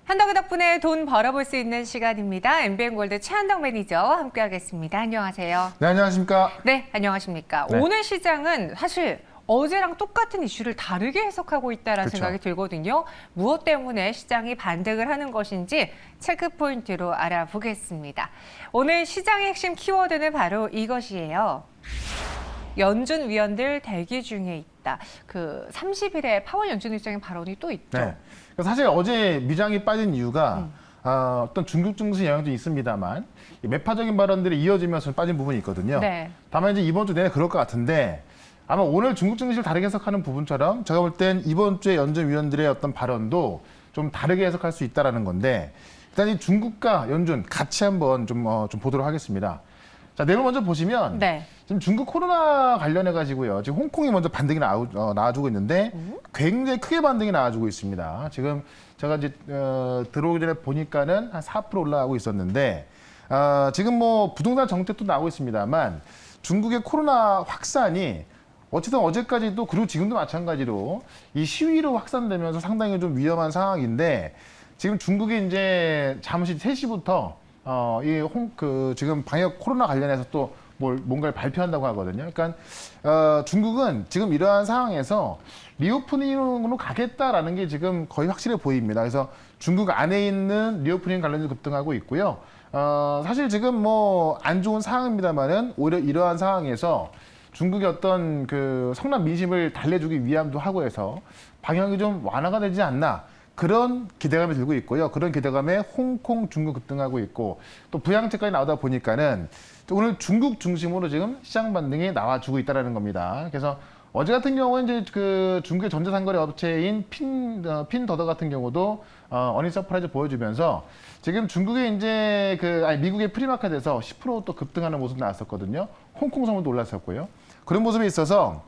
한덕의 덕분에 돈 벌어볼 수 있는 시간입니다. MBN골드 최한덕 매니저와 함께하겠습니다. 안녕하세요. 네, 안녕하십니까? 네, 안녕하십니까? 네. 오늘 시장은 사실 어제랑 똑같은 이슈를 다르게 해석하고 있다는 그렇죠. 생각이 들거든요. 무엇 때문에 시장이 반등을 하는 것인지 체크 포인트로 알아보겠습니다. 오늘 시장의 핵심 키워드는 바로 이것이에요. 연준 위원들 대기 중에 있다. 그 30일에 파월 연준 의장의 발언이 또 있죠. 네. 사실 어제 미장이 빠진 이유가 어떤 중국 증시 영향도 있습니다만 이 매파적인 발언들이 이어지면서 빠진 부분이 있거든요. 네. 다만 이제 이번 주 내내 그럴 것 같은데 아마 오늘 중국 증시를 다르게 해석하는 부분처럼 제가 볼 땐 이번 주에 연준 위원들의 어떤 발언도 좀 다르게 해석할 수 있다라는 건데 일단 이 중국과 연준 같이 한번 좀 보도록 하겠습니다. 자, 내용 먼저 보시면 네. 지금 중국 코로나 관련해 가지고요. 지금 홍콩이 먼저 반등이 나와주고 있는데 굉장히 크게 반등이 나와주고 있습니다. 지금 제가 이제 들어오기 전에 보니까는 한 4% 올라가고 있었는데 지금 뭐 부동산 정책도 나오고 있습니다만 중국의 코로나 확산이 어쨌든 어제까지도 그리고 지금도 마찬가지로 이 시위로 확산되면서 상당히 좀 위험한 상황인데 지금 중국이 이제 잠시 3시부터 지금 방역 코로나 관련해서 또 뭔가를 발표한다고 하거든요. 그러니까 중국은 지금 이러한 상황에서 리오프닝으로 가겠다라는 게 지금 거의 확실해 보입니다. 그래서 중국 안에 있는 리오프닝 관련도 급등하고 있고요. 사실 지금 뭐 안 좋은 상황입니다만은 오히려 이러한 상황에서 중국의 어떤 그 성남 민심을 달래주기 위함도 하고 해서 방역이 좀 완화가 되지 않나. 그런 기대감이 들고 있고요. 그런 기대감에 홍콩, 중국 급등하고 있고 또 부양책까지 나오다 보니까는 오늘 중국 중심으로 지금 시장 반등이 나와주고 있다는 겁니다. 그래서 어제 같은 경우는 이제 그 중국의 전자상거래 업체인 핀더더 같은 경우도 어닝 서프라이즈 보여주면서 지금 중국의 이제 미국의 프리마켓에서 10% 또 급등하는 모습 나왔었거든요. 홍콩 성분도 올랐었고요. 그런 모습에 있어서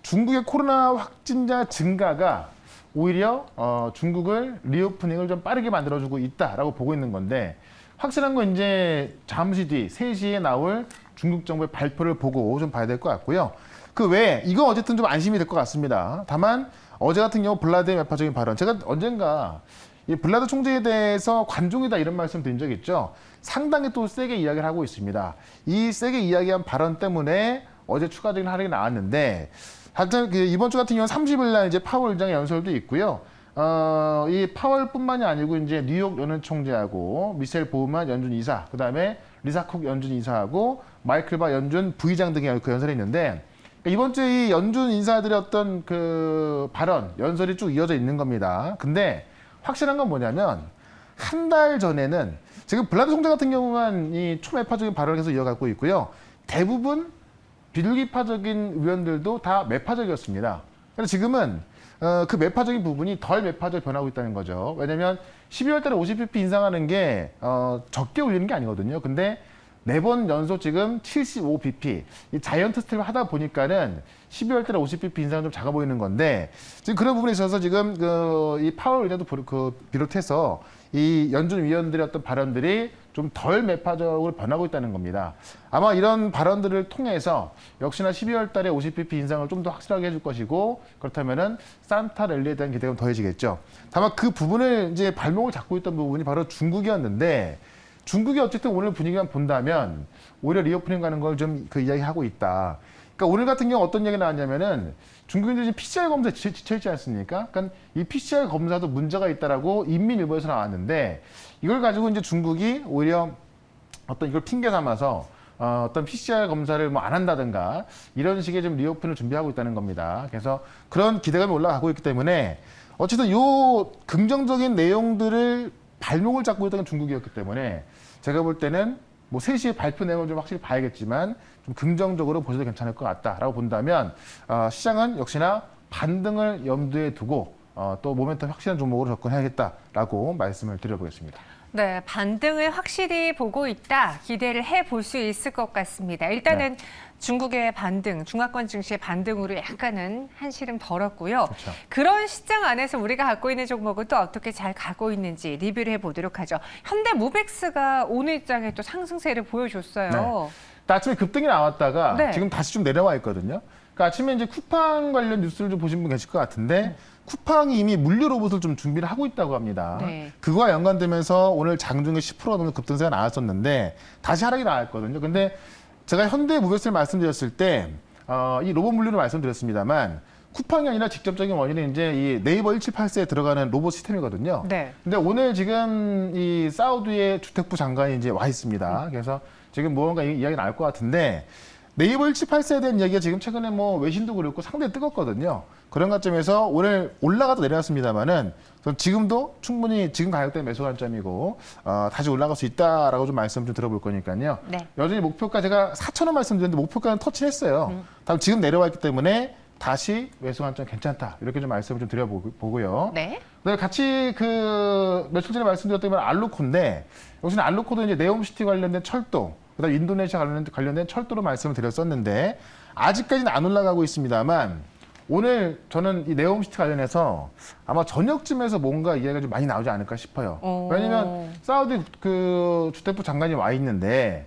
중국의 코로나 확진자 증가가 오히려 중국을 리오프닝을 좀 빠르게 만들어주고 있다라고 보고 있는 건데 확실한 건 이제 잠시 뒤 3시에 나올 중국 정부의 발표를 보고 좀 봐야 될 것 같고요. 그 외에 이거 어쨌든 좀 안심이 될 것 같습니다. 다만 어제 같은 경우 블라드의 매파적인 발언 제가 언젠가 이 블라드 총재에 대해서 관종이다 이런 말씀 드린 적 있죠. 상당히 또 세게 이야기를 하고 있습니다. 이 세게 이야기한 발언 때문에 어제 추가적인 하락이 나왔는데 하여튼 이번 주 같은 경우는 30일 날 이제 파월 의장의 연설도 있고요. 이 파월뿐만이 아니고 이제 뉴욕 연준 총재하고 미셸 보우만 연준 이사, 그다음에 리사 콕 연준 이사하고 마이클 바 연준 부의장 등의 그 연설이 있는데 이번 주에 이 연준 인사들의 어떤 그 발언, 연설이 쭉 이어져 있는 겁니다. 근데 확실한 건 뭐냐면 한 달 전에는 지금 블라드 총재 같은 경우만 이 초매파적인 발언을 계속 이어가고 있고요. 대부분 비둘기파적인 의원들도 다 매파적이었습니다. 그래서 지금은 그 매파적인 부분이 덜 매파적으로 변하고 있다는 거죠. 왜냐하면 12월 달에 50bp 인상하는 게 적게 올리는 게 아니거든요. 근데 4번 연속 지금 75bp 이 자이언트 스텝을 하다 보니까는 12월 달에 50bp 인상은 좀 작아 보이는 건데 지금 그런 부분에 있어서 지금 이 파월 의장도 비롯해서 이 연준 위원들의 어떤 발언들이 좀 덜 매파적으로 변하고 있다는 겁니다. 아마 이런 발언들을 통해서 역시나 12월 달에 50bp 인상을 좀 더 확실하게 해줄 것이고 그렇다면은 산타 랠리에 대한 기대감이 더해지겠죠. 다만 그 부분을 이제 발목을 잡고 있던 부분이 바로 중국이었는데 중국이 어쨌든 오늘 분위기만 본다면 오히려 리오프닝 가는 걸 좀 그 이야기하고 있다. 그러니까 오늘 같은 경우 어떤 얘기 나왔냐면은 중국인들이 지금 PCR 검사에 지쳐있지 않습니까? 그러니까 이 PCR 검사도 문제가 있다라고 인민일보에서 나왔는데 이걸 가지고 이제 중국이 오히려 어떤 이걸 핑계 삼아서 어떤 PCR 검사를 뭐 안 한다든가 이런 식의 좀 리오픈을 준비하고 있다는 겁니다. 그래서 그런 기대감이 올라가고 있기 때문에 어쨌든 요 긍정적인 내용들을 발목을 잡고 있던 중국이었기 때문에 제가 볼 때는 뭐 3시에 발표 내용을 좀 확실히 봐야겠지만 좀 긍정적으로 보셔도 괜찮을 것 같다라고 본다면 시장은 역시나 반등을 염두에 두고 또 모멘텀 확실한 종목으로 접근해야겠다라고 말씀을 드려보겠습니다. 네, 반등을 확실히 보고 있다. 기대를 해볼 수 있을 것 같습니다. 일단은 중국의 반등, 중화권 증시의 반등으로 약간은 한시름 덜었고요. 그렇죠. 그런 시장 안에서 우리가 갖고 있는 종목은 또 어떻게 잘 가고 있는지 리뷰를 해보도록 하죠. 현대무백스가 오늘 장에 또 상승세를 보여줬어요. 네. 아침에 급등이 나왔다가 지금 다시 좀 내려와 있거든요. 그러니까 아침에 이제 쿠팡 관련 뉴스를 좀 보신 분 계실 것 같은데 쿠팡이 이미 물류 로봇을 좀 준비를 하고 있다고 합니다. 네. 그거와 연관되면서 오늘 장중에 10% 넘는 급등세가 나왔었는데 다시 하락이 나왔거든요. 근데 제가 현대무역을 말씀드렸을 때 이 로봇 물류를 말씀드렸습니다만 쿠팡이 아니라 직접적인 원인은 이제 이 네이버 1784에 들어가는 로봇 시스템이거든요. 네. 근데 오늘 지금 이 사우디의 주택부 장관이 이제 와 있습니다. 그래서 지금 무언가 이야기 나올 것 같은데 네이버 1784에 대한 이야기가 지금 최근에 뭐 외신도 그렇고 상당히 뜨겁거든요. 그런 관점에서 오늘 올라가도 내려왔습니다만은 지금도 충분히 지금 가격대 매수 관점이고 다시 올라갈 수 있다라고 좀 말씀 좀 들어볼 거니까요. 네. 여전히 목표가 제가 4,000원 말씀드렸는데 목표가는 터치했어요. 다음 지금 내려와 있기 때문에 다시 매수 관점 괜찮다 이렇게 좀 말씀을 좀 드려보고요. 네. 네, 같이 그 며칠 전에 말씀드렸던 건 알루코인데 여기서는 알루코도 이제 네옴시티 관련된 철도, 그다음 인도네시아 관련된 철도로 말씀을 드렸었는데 아직까지는 안 올라가고 있습니다만 오늘 저는 이 네옴시티 관련해서 아마 저녁쯤에서 뭔가 이야기가 좀 많이 나오지 않을까 싶어요. 왜냐면 사우디 그 주택부 장관이 와 있는데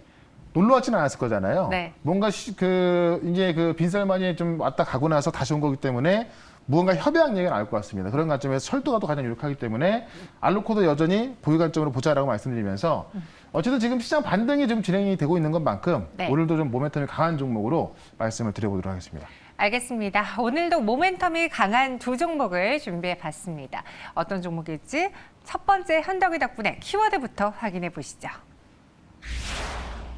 놀러 왔지는 않았을 거잖아요. 네. 뭔가 이제 그 빈살만이 좀 왔다 가고 나서 다시 온 거기 때문에 무언가 협약 얘기가 나올 것 같습니다. 그런 관점에서 철도가 또 가장 유력하기 때문에 알루코도 여전히 보유 관점으로 보자라고 말씀드리면서 어쨌든 지금 시장 반등이 좀 진행이 되고 있는 것만큼 네. 오늘도 좀 모멘텀이 강한 종목으로 말씀을 드려보도록 하겠습니다. 알겠습니다. 오늘도 모멘텀이 강한 두 종목을 준비해 봤습니다. 어떤 종목일지 첫 번째 현덕이 덕분에 키워드부터 확인해 보시죠.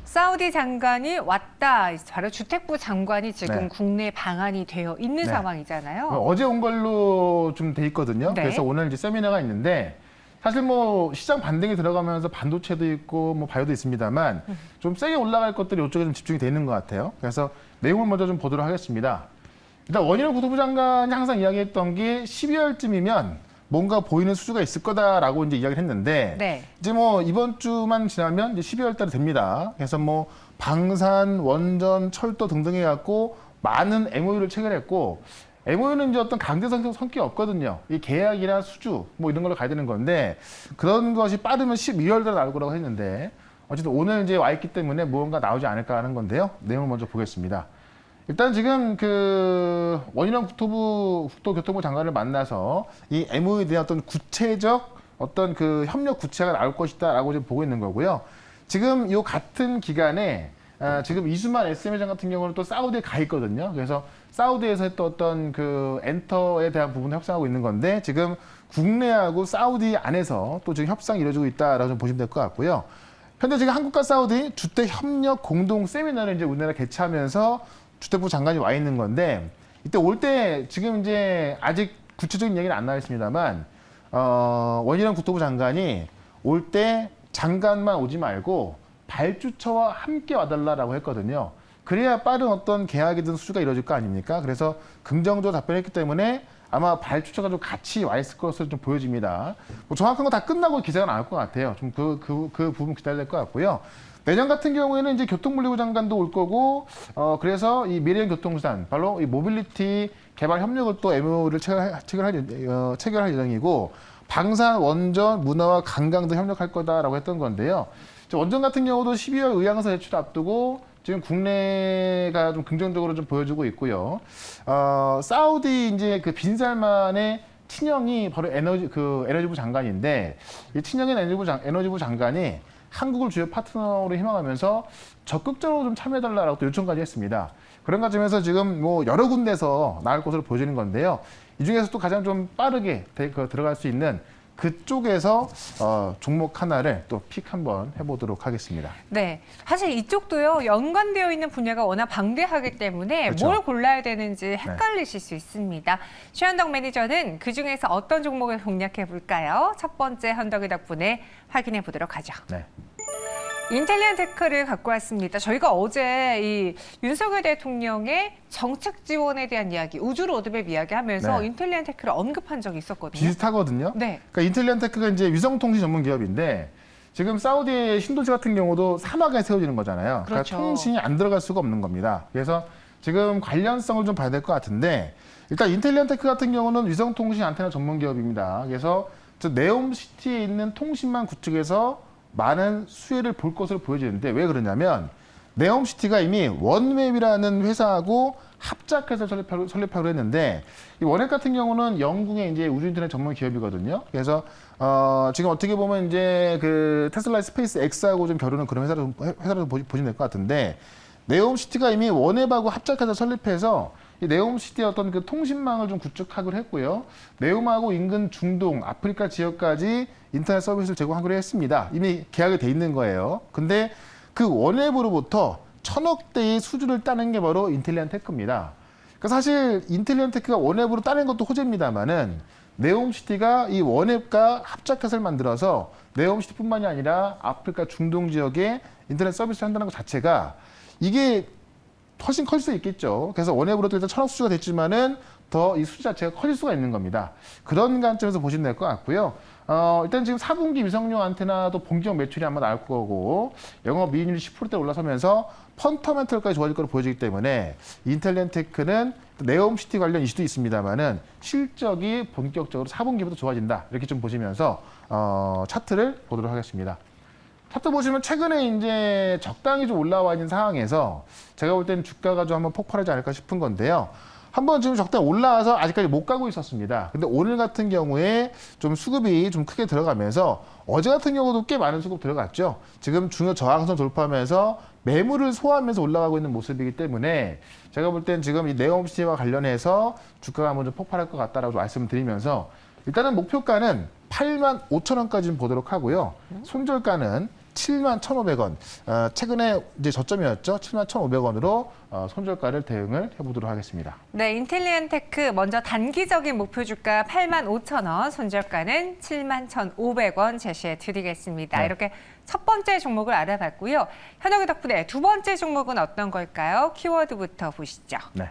사우디 장관이 왔다. 바로 주택부 장관이 지금 네. 국내 방한이 되어 있는 네. 상황이잖아요. 어제 온 걸로 좀 돼 있거든요. 네. 그래서 오늘 이제 세미나가 있는데 사실 뭐 시장 반등이 들어가면서 반도체도 있고 뭐 바이오도 있습니다만 좀 세게 올라갈 것들이 이쪽에 좀 집중이 돼 있는 것 같아요. 그래서 내용을 먼저 좀 보도록 하겠습니다. 일단 원희룡 국토부 장관이 항상 이야기했던 게 12월쯤이면 뭔가 보이는 수주가 있을 거다라고 이제 이야기를 했는데 네. 이제 뭐 이번 주만 지나면 이제 12월 달이 됩니다. 그래서 뭐 방산, 원전, 철도 등등 해갖고 많은 MOU를 체결했고 MOU는 이제 어떤 강제 성격이 없거든요. 이 계약이나 수주 뭐 이런 걸로 가야 되는 건데 그런 것이 빠르면 12월 달에 나올 거라고 했는데 어쨌든 오늘 이제 와 있기 때문에 무언가 나오지 않을까 하는 건데요. 내용을 먼저 보겠습니다. 일단 지금 그 원희룡 국토교통부 장관을 만나서 이 MOU에 대한 어떤 구체적 어떤 그 협력 구체가 나올 것이다라고 지금 보고 있는 거고요. 지금 이 같은 기간에 지금 이수만 SM회장 같은 경우는 또 사우디에 가 있거든요. 그래서 사우디에서 또 어떤 그 엔터에 대한 부분을 협상하고 있는 건데 지금 국내하고 사우디 안에서 또 지금 협상이 이루어지고 있다라고 좀 보시면 될 것 같고요. 현재 지금 한국과 사우디 주택 협력 공동 세미나를 이제 우리나라 개최하면서 주택부 장관이 와 있는 건데 이때 올 때 지금 이제 아직 구체적인 얘기는 안 나와 있습니다만 원희룡 국토부 장관이 올 때 장관만 오지 말고 발주처와 함께 와달라라고 했거든요. 그래야 빠른 어떤 계약이든 수주가 이루어질 거 아닙니까? 그래서 긍정적으로 답변했기 때문에 아마 발주처가 좀 같이 와 있을 것으로 좀 보여집니다. 뭐 정확한 거 다 끝나고 기사가 나올 것 같아요. 좀 그 부분 기다려야 될 것 같고요. 내년 같은 경우에는 이제 교통물리부 장관도 올 거고, 그래서 이 미래형 교통수단, 바로 이 모빌리티 개발 협력을 또 MOU를 체결할 예정이고, 방산, 원전, 문화와 관광 등 협력할 거다라고 했던 건데요. 원전 같은 경우도 12월 의향서 제출 앞두고 지금 국내가 좀 긍정적으로 좀 보여주고 있고요. 사우디 이제 그 빈살만의 친형이 바로 에너지부 장관인데 이 친형인 에너지부 장관이 한국을 주요 파트너로 희망하면서 적극적으로 좀 참여해달라고 또 요청까지 했습니다. 그런 과정에서 지금 뭐 여러 군데서 나올 것으로 보여지는 건데요. 이 중에서 또 가장 좀 빠르게 들어갈 수 있는 그쪽에서 종목 하나를 또 픽 한번 해보도록 하겠습니다. 네, 사실 이쪽도요 연관되어 있는 분야가 워낙 방대하기 때문에 그렇죠. 뭘 골라야 되는지 헷갈리실 수 있습니다. 최현덕 매니저는 그 중에서 어떤 종목을 공략해 볼까요? 첫 번째 현덕이 덕분에 확인해 보도록 하죠. 네. 인텔리안 테크를 갖고 왔습니다. 저희가 어제 이 윤석열 대통령의 정책 지원에 대한 이야기, 우주 로드맵 이야기하면서 네. 인텔리안 테크를 언급한 적이 있었거든요. 비슷하거든요. 네. 그러니까 인텔리안 테크가 이제 위성통신 전문 기업인데 지금 사우디의 신도시 같은 경우도 사막에 세워지는 거잖아요. 그렇죠. 그러니까 통신이 안 들어갈 수가 없는 겁니다. 그래서 지금 관련성을 좀 봐야 될 것 같은데 일단 인텔리안 테크 같은 경우는 위성통신 안테나 전문 기업입니다. 그래서 네옴시티에 있는 통신망 구축에서 많은 수혜를 볼 것으로 보여지는데 왜 그러냐면 네옴시티가 이미 원웹이라는 회사하고 합작해서 설립하기로 했는데 이 원액 같은 경우는 영국의 이제 우주 인터넷 전문 기업이거든요. 그래서 지금 어떻게 보면 이제 그 테슬라 스페이스 X하고 좀 겨루는 그런 회사로 보시면 될 것 같은데 네옴시티가 이미 원앱하고 합작해서 설립해서 이 네옴시티의 어떤 그 통신망을 좀 구축하기로 했고요. 네옴하고 인근 중동, 아프리카 지역까지 인터넷 서비스를 제공하기로 했습니다. 이미 계약이 돼 있는 거예요. 근데 그 원앱으로부터 1,000억대의 수주를 따는 게 바로 인텔리안 테크입니다. 그러니까 사실 인텔리안 테크가 원앱으로 따낸 것도 호재입니다만은 네옴시티가 이 원앱과 합작해서 만들어서 네옴시티뿐만이 아니라 아프리카 중동 지역에 인터넷 서비스를 한다는 것 자체가 이게 훨씬 커질 수 있겠죠. 그래서 원앱으로도 일단 1,000억 수주가 됐지만은 더 이 수주 자체가 커질 수가 있는 겁니다. 그런 관점에서 보시면 될 것 같고요. 일단 지금 4분기 위성용 안테나도 본격 매출이 아마 나올 거고 영업 이익률이 10%대 올라서면서 펀더멘털까지 좋아질 거로 보여지기 때문에 인텔리안테크는 네옴시티 관련 이슈도 있습니다만은 실적이 본격적으로 4분기부터 좋아진다. 이렇게 좀 보시면서 차트를 보도록 하겠습니다. 차트 보시면 최근에 이제 적당히 좀 올라와 있는 상황에서 제가 볼 때는 주가가 좀 한번 폭발하지 않을까 싶은 건데요. 한번 지금 적당히 올라와서 아직까지 못 가고 있었습니다. 근데 오늘 같은 경우에 좀 수급이 좀 크게 들어가면서 어제 같은 경우도 꽤 많은 수급 들어갔죠. 지금 중요 저항선 돌파하면서 매물을 소화하면서 올라가고 있는 모습이기 때문에 제가 볼 땐 지금 이 네옴시티와 관련해서 주가가 한번 좀 폭발할 것 같다라고 말씀드리면서 일단은 목표가는 85,000원까지 좀 보도록 하고요. 손절가는 71,500원. 최근에 이제 저점이었죠. 71,500원으로 손절가를 대응을 해보도록 하겠습니다. 네, 인텔리안테크 먼저 단기적인 목표 주가 85,000원, 손절가는 71,500원 제시해 드리겠습니다. 네. 이렇게 첫 번째 종목을 알아봤고요. 현욱이 덕분에 두 번째 종목은 어떤 걸까요? 키워드부터 보시죠. 네.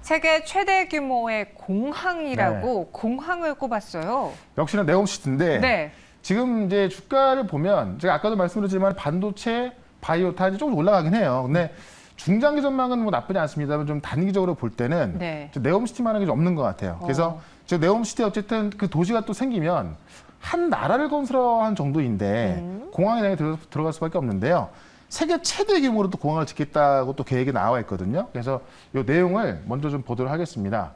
세계 최대 규모의 공항이라고 공항을 꼽았어요. 역시나 네옴시티인데 네. 지금 이제 주가를 보면 제가 아까도 말씀드렸지만 반도체, 바이오타 조금 올라가긴 해요. 근데 중장기 전망은 뭐 나쁘지 않습니다만 좀 단기적으로 볼 때는 네. 네옴시티만한 게 좀 없는 것 같아요. 그래서 지금 네옴시티 어쨌든 그 도시가 또 생기면 한 나라를 건설한 정도인데 공항에 들어갈 수밖에 없는데요. 세계 최대 규모로 또 공항을 짓겠다고 또 계획이 나와 있거든요. 그래서 이 내용을 먼저 좀 보도록 하겠습니다.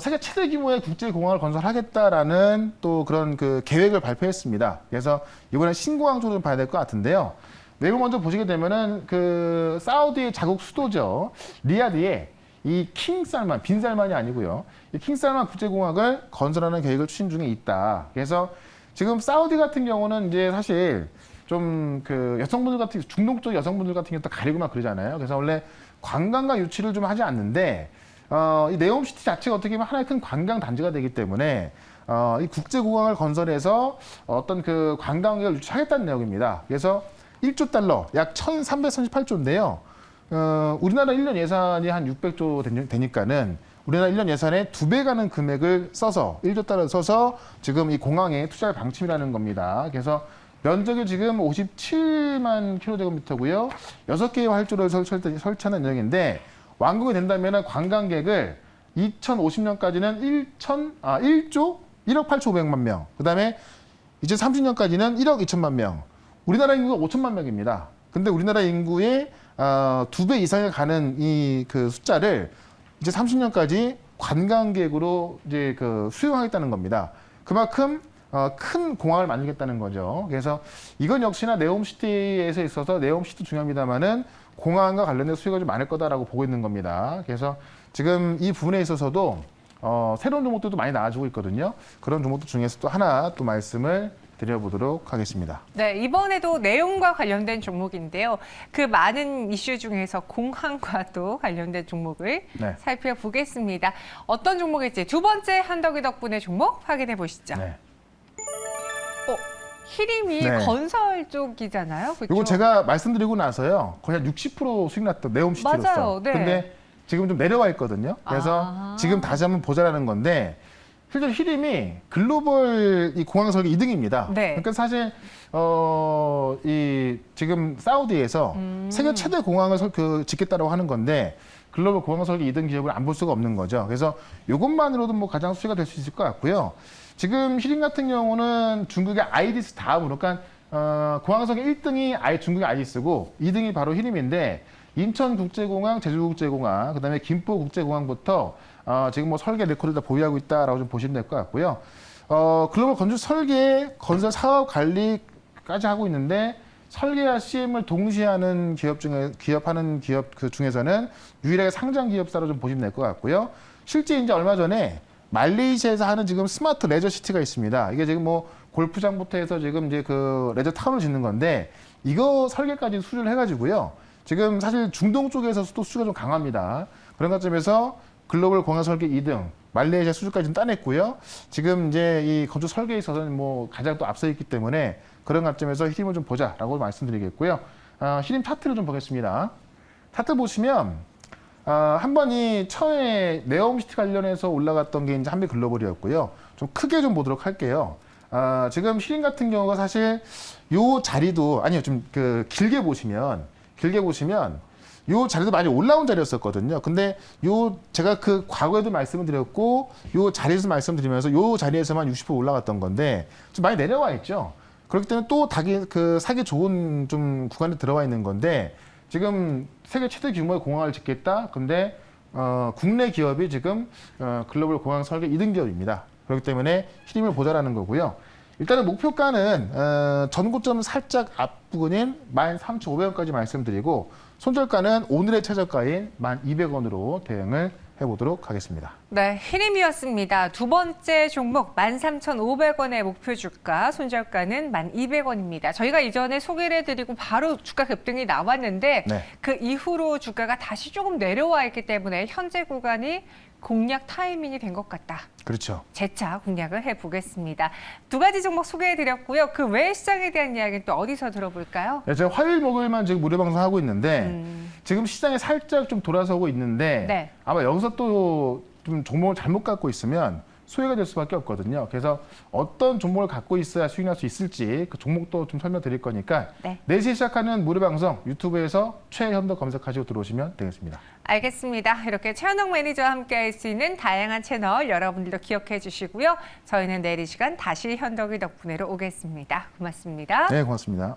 세계 최대 규모의 국제 공항을 건설하겠다라는 또 그런 그 계획을 발표했습니다. 그래서 이번에 신공항 쪽으로 좀 봐야 될 것 같은데요. 내용 먼저 보시게 되면은 그 사우디의 자국 수도죠. 리야드에 이 킹살만, 빈살만이 아니고요. 이 킹살만 국제공항을 건설하는 계획을 추진 중에 있다. 그래서 지금 사우디 같은 경우는 이제 사실 좀 그 여성분들 같은 중동 쪽 여성분들 같은 경우 또 가리고 막 그러잖아요. 그래서 원래 관광과 유치를 좀 하지 않는데 이 네옴시티 자체가 어떻게 보면 하나의 큰 관광 단지가 되기 때문에 이 국제공항을 건설해서 어떤 그 관광객을 유치하겠다는 내용입니다. 그래서 1조 달러, 약 1,338조인데요. 우리나라 1년 예산이 한 600조 되니까는 우리나라 1년 예산의 2배 가는 금액을 써서 1조 달러 써서 지금 이 공항에 투자할 방침이라는 겁니다. 그래서 면적이 지금 57만 킬로제곱미터고요. 6개의 활주로를 설치하는 내용인데 완공이 된다면 관광객을 2050년까지는 1조 1억 8,500만 명. 그다음에 2030년까지는 1억 2천만 명. 우리나라 인구가 5천만 명입니다. 근데 우리나라 인구의 2배 이상에 가는 이 그 숫자를 이제 30년까지 관광객으로 이제 그 수용하겠다는 겁니다. 그만큼 큰 공항을 만들겠다는 거죠. 그래서 이건 역시나 네옴시티에서 있어서 네옴시티도 중요합니다만은 공항과 관련된 수요가 좀 많을 거다라고 보고 있는 겁니다. 그래서 지금 이 부분에 있어서도 새로운 종목들도 많이 나와주고 있거든요. 그런 종목들 중에서 또 하나 또 말씀을 드려보도록 하겠습니다. 네, 이번에도 내용과 관련된 종목인데요. 그 많은 이슈 중에서 공항과 또 관련된 종목을 네. 살펴보겠습니다. 어떤 종목일지 두 번째 한덕이 덕분에 종목 확인해 보시죠. 네. 히림이 네. 건설 쪽이잖아요. 그렇죠? 이거 제가 말씀드리고 나서요. 거의 한 60% 수익 났던 네옴시티로서. 맞아요. 네. 근데 지금 좀 내려와 있거든요. 그래서 지금 다시 한번 보자라는 건데 실제로 히림이 글로벌 이 공항 설계 2등입니다. 네. 그러니까 사실 이 지금 사우디에서 세계 최대 공항을 짓겠다라고 하는 건데 글로벌 공항 설계 2등 기업을 안 볼 수가 없는 거죠. 그래서 이것만으로도 뭐 가장 수혜가 될 수 있을 것 같고요. 지금 히림 같은 경우는 중국의 아이디스 다음으로, 그러니까 공항 설계 1등이 중국의 아이디스고 2등이 바로 히림인데 인천국제공항, 제주국제공항, 그다음에 김포국제공항부터 지금 뭐 설계 레코드를 다 보유하고 있다라고 좀 보시면 될 것 같고요. 글로벌 건축 설계, 건설 사업 관리까지 하고 있는데 설계와 CM을 동시에 하는 기업하는 기업 그 중에서는 유일하게 상장 기업사로 좀 보시면 될 것 같고요. 실제 이제 얼마 전에 말레이시아에서 하는 지금 스마트 레저 시티가 있습니다. 이게 지금 뭐 골프장부터 해서 지금 이제 그 레저 타운을 짓는 건데 이거 설계까지 수주를 해가지고요. 지금 사실 중동 쪽에서 또 수주가 좀 강합니다. 그런 관점에서 글로벌 공항 설계 2등, 말레이시아 수주까지 좀 따냈고요. 지금 이제 이 건축 설계에 있어서는 뭐 가장 또 앞서 있기 때문에 그런 관점에서 히림을 좀 보자라고 말씀드리겠고요. 히림 차트를 좀 보겠습니다. 차트 보시면 한 번이 처음에 네옴시티 관련해서 올라갔던 게 이제 한빛 글로벌이었고요. 좀 크게 좀 보도록 할게요. 지금 히림 같은 경우가 사실 요 자리도 아니요 좀 그 길게 보시면 요 자리도 많이 올라온 자리였었거든요. 근데 요 제가 그 과거에도 말씀을 드렸고 요 자리에서 말씀드리면서 요 자리에서만 60% 올라갔던 건데 좀 많이 내려와 있죠. 그렇기 때문에 또 사기 좋은 좀 구간에 들어와 있는 건데 지금 세계 최대 규모의 공항을 짓겠다. 근데 국내 기업이 지금 글로벌 공항 설계 2등 기업입니다. 그렇기 때문에 히림을 보자라는 거고요. 일단은 목표가는 전고점 살짝 앞부근인 13,500원까지 말씀드리고 손절가는 오늘의 최저가인 1,200원으로 대응을 해보도록 하겠습니다. 네, 히림이었습니다. 두 번째 종목 13,500원의 목표 주가, 손절가는 1,200원입니다. 저희가 이전에 소개를 해드리고 바로 주가 급등이 나왔는데 네. 그 이후로 주가가 다시 조금 내려와 있기 때문에 현재 구간이 공략 타이밍이 된 것 같다. 그렇죠. 재차 공략을 해보겠습니다. 두 가지 종목 소개해드렸고요. 그 외 시장에 대한 이야기는 또 어디서 들어볼까요? 네, 제가 화요일, 목요일만 지금 무료 방송하고 있는데 지금 시장에 살짝 좀 돌아서고 있는데 네. 아마 여기서 또 좀 종목을 잘못 갖고 있으면 소외가 될 수밖에 없거든요. 그래서 어떤 종목을 갖고 있어야 수익 날 수 있을지 그 종목도 좀 설명드릴 거니까 네. 4시에 시작하는 무료 방송 유튜브에서 최현덕 검색하시고 들어오시면 되겠습니다. 알겠습니다. 이렇게 최현옥 매니저와 함께 할 수 있는 다양한 채널 여러분들도 기억해 주시고요. 저희는 내일 이 시간 다시 현덕이 덕분에로 오겠습니다. 고맙습니다. 네, 고맙습니다.